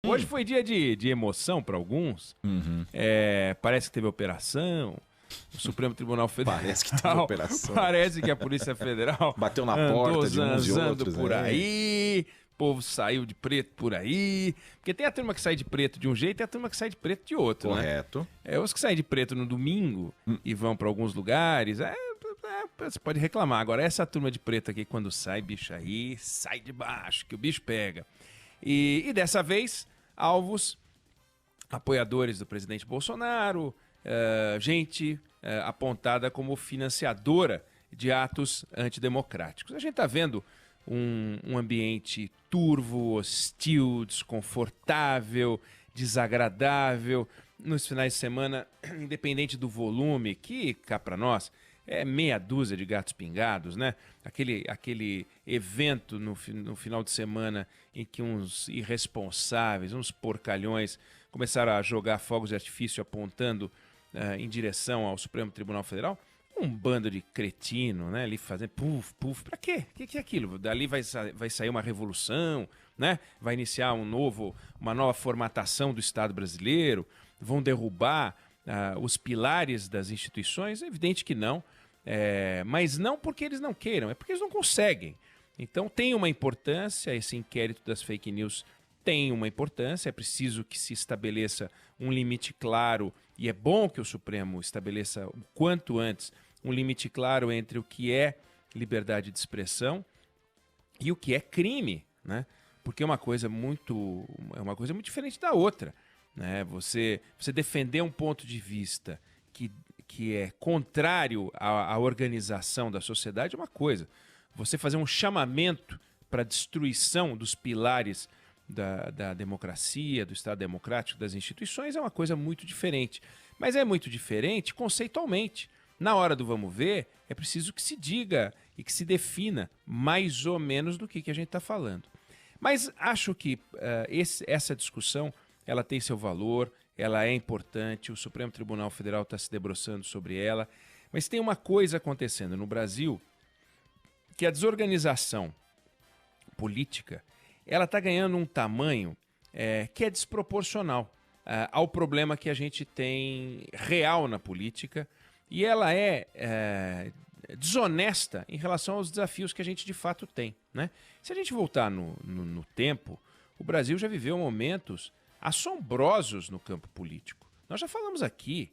Hoje foi dia de emoção para alguns. Parece que teve operação. O Supremo Tribunal Federal. Parece que teve operação. Parece que a Polícia Federal bateu na porta de uns e outros. Por aí. O povo saiu de preto por aí. Porque tem a turma que sai de preto de um jeito e a turma que sai de preto de outro. Correto. Né? Os que saem de preto no domingo e vão para alguns lugares. Você pode reclamar. Agora, essa turma de preto aqui, quando sai, bicho, aí sai de baixo, que o bicho pega. E dessa vez, alvos, apoiadores do presidente Bolsonaro, gente apontada como financiadora de atos antidemocráticos. A gente está vendo um ambiente turvo, hostil, desconfortável, desagradável. Nos finais de semana, independente do volume, que cá para nós é meia dúzia de gatos pingados, né? Aquele evento no final de semana em que uns irresponsáveis, uns porcalhões começaram a jogar fogos de artifício apontando em direção ao Supremo Tribunal Federal. Um bando de cretino, né? Ali fazendo puf, puf. Pra quê? O que é aquilo? Dali vai sair uma revolução, né? Vai iniciar uma nova formatação do Estado brasileiro, vão derrubar os pilares das instituições? É evidente que não. Mas não porque eles não queiram, é porque eles não conseguem. Então tem uma importância, esse inquérito das fake news tem uma importância, é preciso que se estabeleça um limite claro, e é bom que o Supremo estabeleça o quanto antes um limite claro entre o que é liberdade de expressão e o que é crime, né? Porque é uma coisa muito diferente da outra, né? Você defender um ponto de vista que é contrário à organização da sociedade é uma coisa. Você fazer um chamamento para a destruição dos pilares da democracia, do Estado democrático, das instituições é uma coisa muito diferente. Mas é muito diferente conceitualmente. Na hora do vamos ver, é preciso que se diga e que se defina mais ou menos do que a gente está falando. Mas acho que essa discussão ela tem seu valor, ela é importante, o Supremo Tribunal Federal está se debruçando sobre ela, mas tem uma coisa acontecendo no Brasil, que a desorganização política ela está ganhando um tamanho que é desproporcional ao problema que a gente tem real na política, e ela é desonesta em relação aos desafios que a gente de fato tem, né? Se a gente voltar no tempo, o Brasil já viveu momentos assombrosos no campo político. Nós já falamos aqui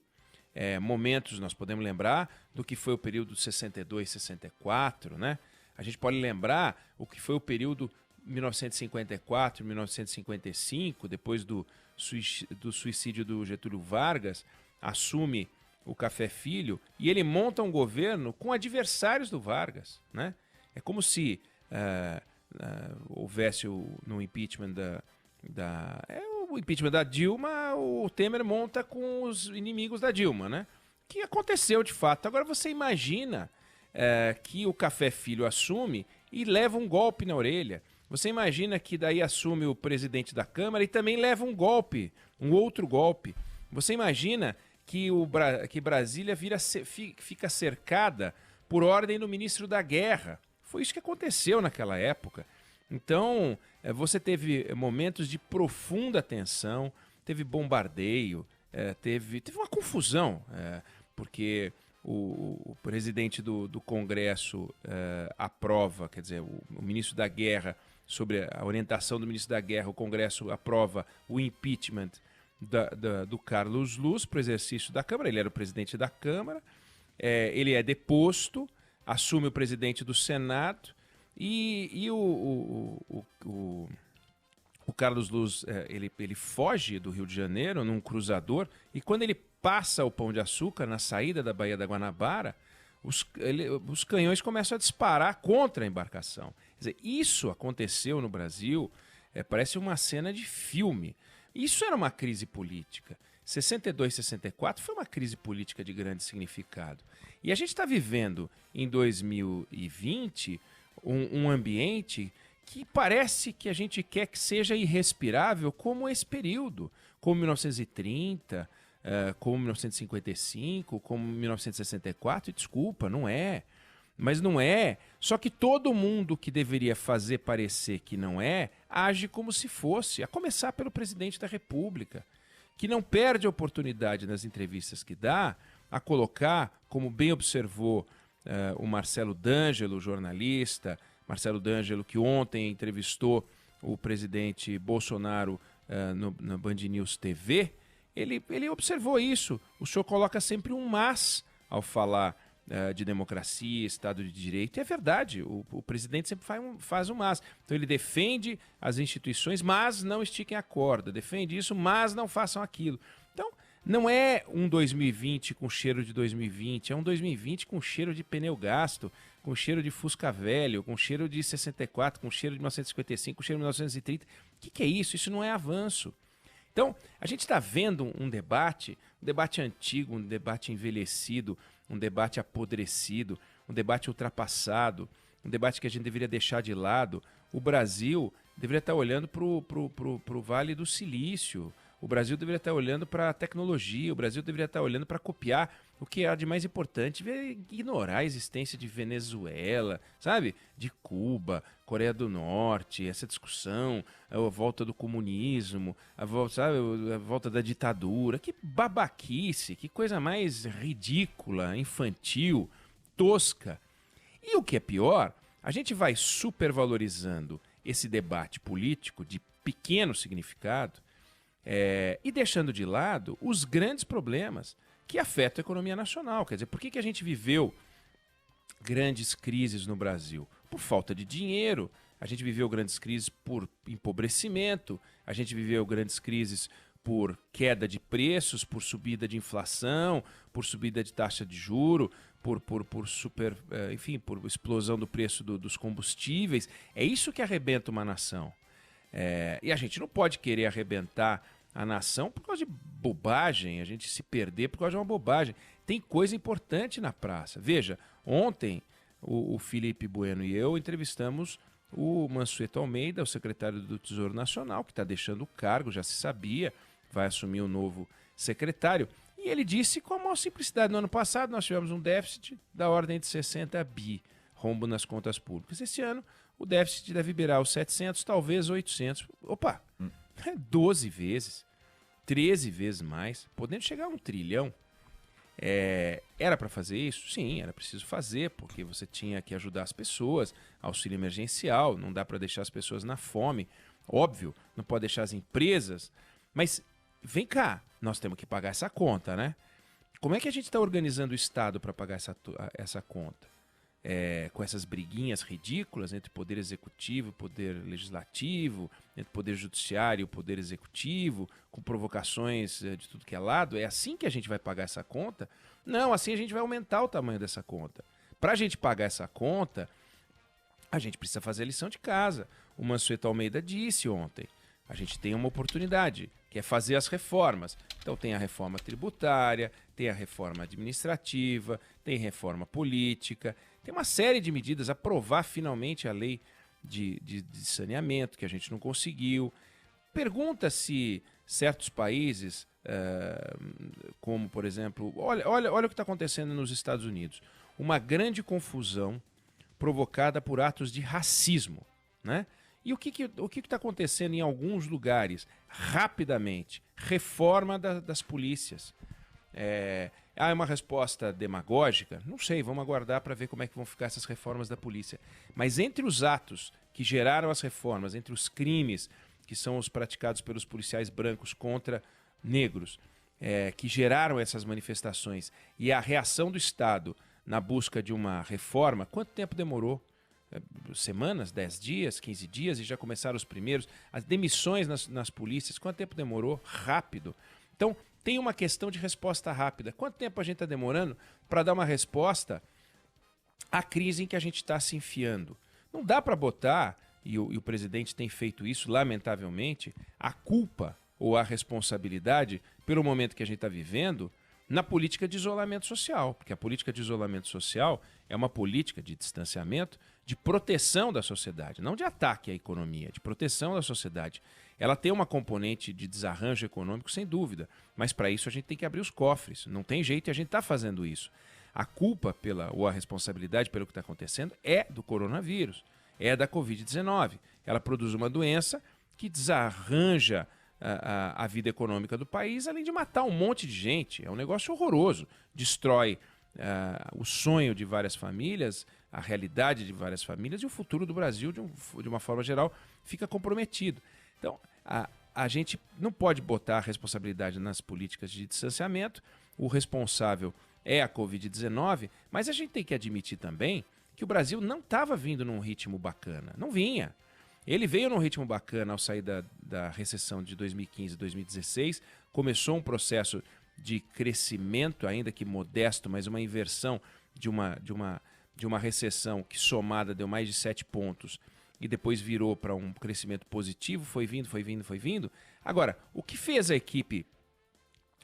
momentos, nós podemos lembrar do que foi o período 62, 64, né? A gente pode lembrar o que foi o período 1954, 1955, depois do suicídio do Getúlio Vargas, assume o Café Filho e ele monta um governo com adversários do Vargas, né? É como se houvesse no impeachment o impeachment da Dilma, o Temer monta com os inimigos da Dilma, né? Que aconteceu de fato. Agora você imagina que o Café Filho assume e leva um golpe na orelha. Você imagina que daí assume o presidente da Câmara e também leva um golpe, um outro golpe. Você imagina que Brasília fica cercada por ordem do ministro da Guerra. Foi isso que aconteceu naquela época. Então, você teve momentos de profunda tensão, teve bombardeio, teve uma confusão, porque o presidente do Congresso aprova, quer dizer, o ministro da Guerra, sobre a orientação do ministro da Guerra, o Congresso aprova o impeachment do Carlos Luz para o exercício da Câmara. Ele era o presidente da Câmara, ele é deposto, assume o presidente do Senado e o Carlos Luz ele foge do Rio de Janeiro num cruzador, e quando ele passa o Pão de Açúcar na saída da Baía da Guanabara, os canhões começam a disparar contra a embarcação. Quer dizer, isso aconteceu no Brasil, parece uma cena de filme. Isso era uma crise política. 62, 64 foi uma crise política de grande significado. E a gente está vivendo em 2020 um ambiente que parece que a gente quer que seja irrespirável, como esse período, como 1930, como 1955, como 1964, e desculpa, não é. Mas não é. Só que todo mundo que deveria fazer parecer que não é, age como se fosse, a começar pelo presidente da República, que não perde a oportunidade nas entrevistas que dá a colocar, como bem observou o Marcelo D'Angelo, jornalista, Marcelo D'Angelo, que ontem entrevistou o presidente Bolsonaro na Band News TV, ele observou isso. O senhor coloca sempre um mas ao falar de democracia, Estado de Direito. E é verdade, o presidente sempre faz um mas. Então ele defende as instituições, mas não estiquem a corda. Defende isso, mas não façam aquilo. Então, não é um 2020 com cheiro de 2020, é um 2020 com cheiro de pneu gasto, com cheiro de Fusca velho, com cheiro de 64, com cheiro de 1955, com cheiro de 1930. O que é isso? Isso não é avanço. Então, a gente está vendo um debate antigo, um debate envelhecido, um debate apodrecido, um debate ultrapassado, um debate que a gente deveria deixar de lado. O Brasil deveria estar olhando para o Vale do Silício, o Brasil deveria estar olhando para a tecnologia, o Brasil deveria estar olhando para copiar o que há de mais importante, ignorar a existência de Venezuela, sabe? De Cuba, Coreia do Norte, essa discussão, a volta do comunismo, a volta da ditadura. Que babaquice, que coisa mais ridícula, infantil, tosca. E o que é pior, a gente vai supervalorizando esse debate político de pequeno significado e deixando de lado os grandes problemas que afetam a economia nacional. Quer dizer, por que a gente viveu grandes crises no Brasil? Por falta de dinheiro. A gente viveu grandes crises por empobrecimento, a gente viveu grandes crises por queda de preços, por subida de inflação, por subida de taxa de juro, por explosão do preço dos combustíveis. É isso que arrebenta uma nação. E a gente não pode querer arrebentar a nação por causa de bobagem, a gente se perder por causa de uma bobagem. Tem coisa importante na praça. Veja, ontem o Felipe Bueno e eu entrevistamos o Mansueto Almeida, o secretário do Tesouro Nacional, que está deixando o cargo, já se sabia, vai assumir o novo secretário. E ele disse com a maior simplicidade: no ano passado nós tivemos um déficit da ordem de 60 bi, rombo nas contas públicas. Esse ano o déficit deve virar os 700, talvez 800. Opa, 12 vezes, 13 vezes mais, podendo chegar a 1 trilhão. Era para fazer isso? Sim, era preciso fazer, porque você tinha que ajudar as pessoas, auxílio emergencial, não dá para deixar as pessoas na fome, óbvio, não pode deixar as empresas, mas vem cá, nós temos que pagar essa conta, né? Como é que a gente está organizando o Estado para pagar essa conta? Com essas briguinhas ridículas entre poder executivo e poder legislativo, entre poder judiciário e o poder executivo, com provocações de tudo que é lado. É assim que a gente vai pagar essa conta? Não, assim a gente vai aumentar o tamanho dessa conta. Para a gente pagar essa conta, a gente precisa fazer a lição de casa. O Mansueto Almeida disse ontem, a gente tem uma oportunidade, que é fazer as reformas. Então tem a reforma tributária, tem a reforma administrativa, tem reforma política, tem uma série de medidas, aprovar finalmente a lei de saneamento, que a gente não conseguiu. Pergunta se certos países, como por exemplo, olha o que está acontecendo nos Estados Unidos. Uma grande confusão provocada por atos de racismo, né? E o que está acontecendo em alguns lugares? Rapidamente, reforma das polícias. É uma resposta demagógica? Não sei, vamos aguardar para ver como é que vão ficar essas reformas da polícia. Mas entre os atos que geraram as reformas, entre os crimes que são os praticados pelos policiais brancos contra negros, que geraram essas manifestações, e a reação do Estado na busca de uma reforma, quanto tempo demorou? Semanas, 10 dias, 15 dias, e já começaram os primeiros. As demissões nas polícias, quanto tempo demorou? Rápido. Então, tem uma questão de resposta rápida. Quanto tempo a gente está demorando para dar uma resposta à crise em que a gente está se enfiando? Não dá para botar, e o presidente tem feito isso, lamentavelmente, a culpa ou a responsabilidade pelo momento que a gente está vivendo na política de isolamento social, porque a política de isolamento social é uma política de distanciamento, de proteção da sociedade, não de ataque à economia, de proteção da sociedade. Ela tem uma componente de desarranjo econômico, sem dúvida, mas para isso a gente tem que abrir os cofres, não tem jeito e a gente está fazendo isso. A culpa ou a responsabilidade pelo que está acontecendo é do coronavírus, é da Covid-19. Ela produz uma doença que desarranja a vida econômica do país, além de matar um monte de gente. É um negócio horroroso. Destrói o sonho de várias famílias, a realidade de várias famílias e o futuro do Brasil, de uma forma geral, fica comprometido. Então, a gente não pode botar a responsabilidade nas políticas de distanciamento. O responsável é a Covid-19, mas a gente tem que admitir também que o Brasil não estava vindo num ritmo bacana. Não vinha. Ele veio num ritmo bacana ao sair da recessão de 2015 e 2016, começou um processo de crescimento, ainda que modesto, mas uma inversão de uma recessão que somada deu mais de 7 pontos e depois virou para um crescimento positivo, foi vindo. Agora, o que fez a equipe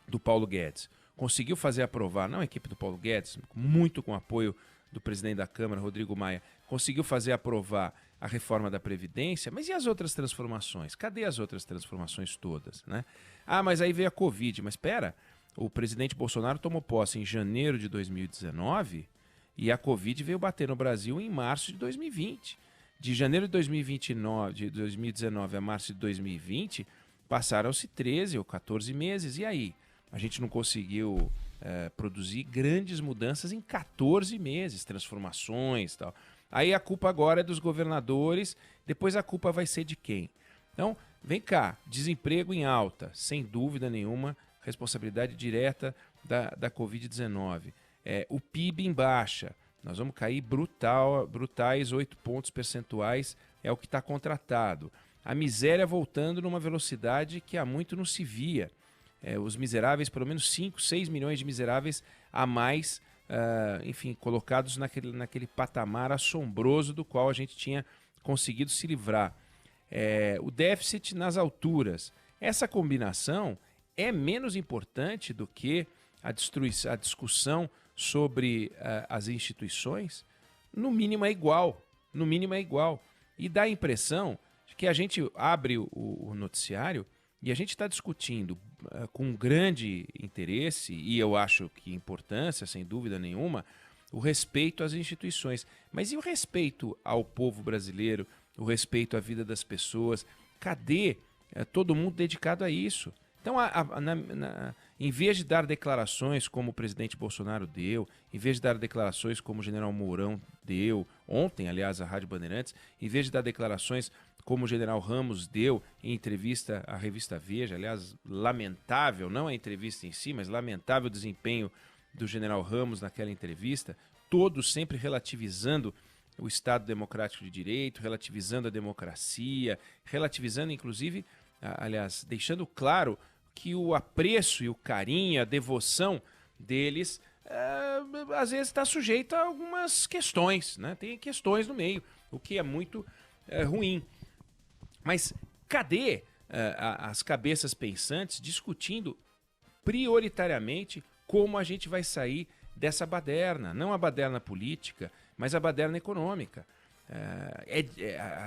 do Paulo Guedes? Conseguiu fazer aprovar, não a equipe do Paulo Guedes, muito com apoio do presidente da Câmara, Rodrigo Maia, conseguiu fazer aprovar a reforma da Previdência, mas e as outras transformações? Cadê as outras transformações todas, né? Mas aí veio a Covid, mas espera, o presidente Bolsonaro tomou posse em janeiro de 2019 e a Covid veio bater no Brasil em março de 2020. De janeiro de 2019 a março de 2020, passaram-se 13 ou 14 meses, e aí? A gente não conseguiu produzir grandes mudanças em 14 meses, transformações e tal. Aí a culpa agora é dos governadores, depois a culpa vai ser de quem? Então, vem cá, desemprego em alta, sem dúvida nenhuma, responsabilidade direta da Covid-19. O PIB em baixa, nós vamos cair brutais 8 pontos percentuais, é o que está contratado. A miséria voltando numa velocidade que há muito não se via. Os miseráveis, pelo menos 5, 6 milhões de miseráveis a mais, enfim, colocados naquele patamar assombroso do qual a gente tinha conseguido se livrar. O déficit nas alturas. Essa combinação é menos importante do que a discussão sobre as instituições? No mínimo é igual. E dá a impressão de que a gente abre o noticiário e a gente está discutindo com grande interesse, e eu acho que importância, sem dúvida nenhuma, o respeito às instituições. Mas e o respeito ao povo brasileiro, o respeito à vida das pessoas? Cadê todo mundo dedicado a isso? Então, em vez de dar declarações como o presidente Bolsonaro deu, em vez de dar declarações como o general Mourão deu, ontem, aliás, à Rádio Bandeirantes, em vez de dar declarações como o general Ramos deu em entrevista à revista Veja, aliás, lamentável, não a entrevista em si, mas lamentável o desempenho do general Ramos naquela entrevista, todos sempre relativizando o Estado Democrático de Direito, relativizando a democracia, relativizando, inclusive, aliás, deixando claro que o apreço e o carinho, a devoção deles, às vezes está sujeito a algumas questões, né? Tem questões no meio, o que é muito ruim. Mas cadê as cabeças pensantes discutindo prioritariamente como a gente vai sair dessa baderna? Não a baderna política, mas a baderna econômica.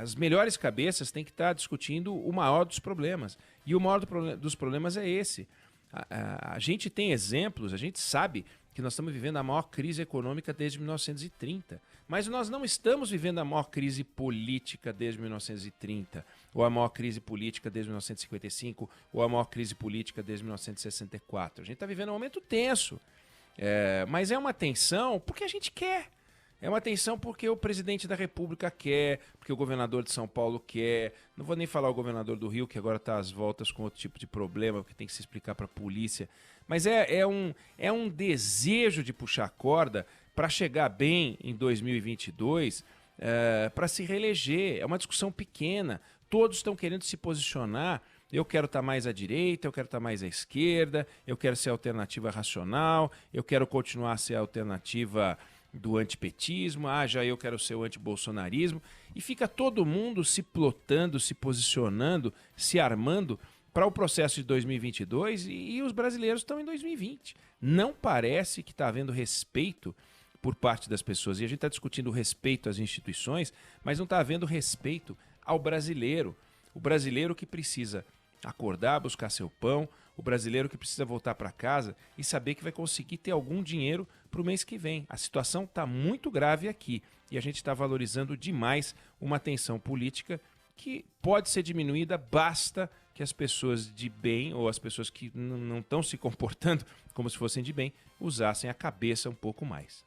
As melhores cabeças têm que estar discutindo o maior dos problemas. E o maior dos problemas é esse. A gente tem exemplos, a gente sabe que nós estamos vivendo a maior crise econômica desde 1930. Mas nós não estamos vivendo a maior crise política desde 1930, ou a maior crise política desde 1955, ou a maior crise política desde 1964. A gente está vivendo um momento tenso. Mas é uma tensão porque a gente quer. É uma tensão porque o presidente da República quer, porque o governador de São Paulo quer. Não vou nem falar o governador do Rio, que agora está às voltas com outro tipo de problema, porque tem que se explicar para a polícia. Mas é um desejo de puxar corda para chegar bem em 2022, para se reeleger. É uma discussão pequena. Todos estão querendo se posicionar. Eu quero estar mais à direita, eu quero estar mais à esquerda, eu quero ser a alternativa racional, eu quero continuar a ser a alternativa do antipetismo, já eu quero ser o antibolsonarismo, e fica todo mundo se plotando, se posicionando, se armando para o processo de 2022 e os brasileiros estão em 2020. Não parece que está havendo respeito por parte das pessoas, e a gente está discutindo o respeito às instituições, mas não está havendo respeito ao brasileiro, o brasileiro que precisa acordar, buscar seu pão, o brasileiro que precisa voltar para casa e saber que vai conseguir ter algum dinheiro para o mês que vem. A situação está muito grave aqui e a gente está valorizando demais uma tensão política que pode ser diminuída, basta que as pessoas de bem ou as pessoas que não estão se comportando como se fossem de bem usassem a cabeça um pouco mais.